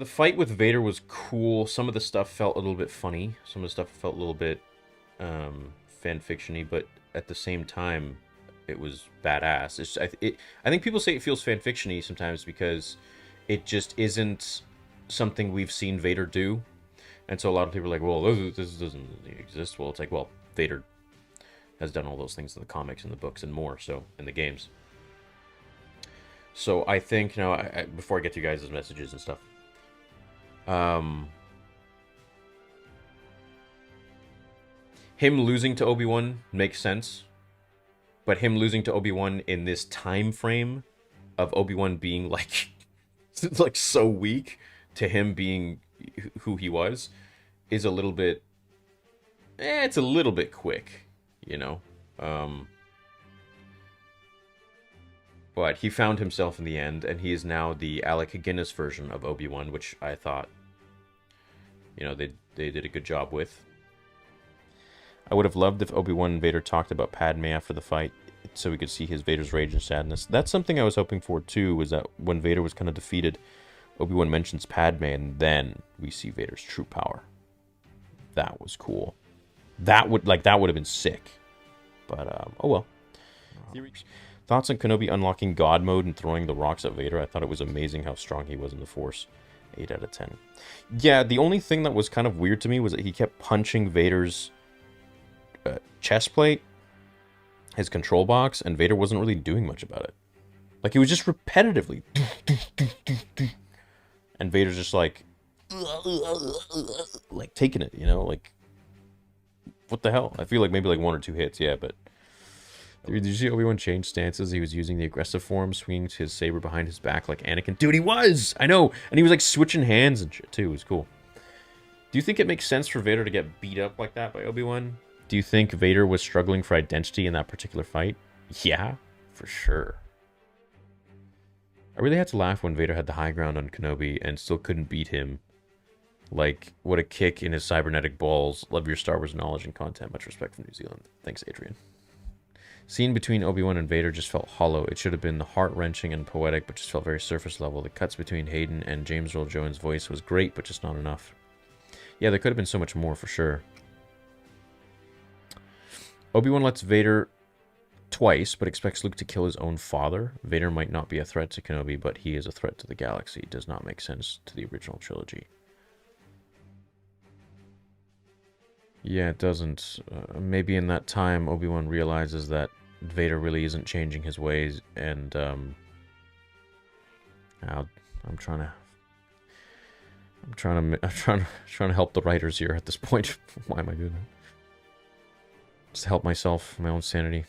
the fight with Vader was cool. Some of the stuff felt a little bit funny. Some of the stuff felt a little bit fan fictiony, but at the same time, it was badass. I think people say it feels fan fictiony sometimes because it just isn't something we've seen Vader do, and so a lot of people are like, "Well, this doesn't exist." Well, it's like, well, Vader has done all those things in the comics and the books and more, so in the games. So I think, before I get to you guys' messages and stuff, um, him losing to Obi-Wan makes sense, but him losing to Obi-Wan in this time frame of Obi-Wan being like like so weak to him being who he was is a little bit it's a little bit quick, you know. Um but he found himself in the end, and he is now the Alec Guinness version of Obi-Wan, which I thought, they did a good job with. I would have loved if Obi-Wan and Vader talked about Padme after the fight, so we could see his Vader's rage and sadness. That's something I was hoping for too, was that when Vader was kind of defeated, Obi-Wan mentions Padme, and then we see Vader's true power. That was cool. That would have been sick. But oh well. Thoughts on Kenobi unlocking God mode and throwing the rocks at Vader? I thought it was amazing how strong he was in the Force. 8 out of 10. Yeah, the only thing that was kind of weird to me was that he kept punching Vader's chest plate, his control box, and Vader wasn't really doing much about it. Like, he was just repetitively and Vader's just like taking it, like, what the hell? I feel like maybe like 1 or 2 hits, yeah, but did you see Obi-Wan change stances? He was using the aggressive form, swinging his saber behind his back like Anakin. Dude, he was! I know! And he was like switching hands and shit too. It was cool. Do you think it makes sense for Vader to get beat up like that by Obi-Wan? Do you think Vader was struggling for identity in that particular fight? Yeah, for sure. I really had to laugh when Vader had the high ground on Kenobi and still couldn't beat him. Like, what a kick in his cybernetic balls. Love your Star Wars knowledge and content. Much respect from New Zealand. Thanks, Adrian. Scene between Obi-Wan and Vader just felt hollow. It should have been heart-wrenching and poetic, but just felt very surface level. The cuts between Hayden and James Earl Jones' voice was great, but just not enough. Yeah, there could have been so much more for sure. Obi-Wan lets Vader twice, but expects Luke to kill his own father. Vader might not be a threat to Kenobi, but he is a threat to the galaxy. It does not make sense to the original trilogy. Yeah, it doesn't. Maybe in that time, Obi-Wan realizes that Vader really isn't changing his ways, and I'm trying to help the writers here at this point. Why am I doing that? Just to help myself, my own sanity.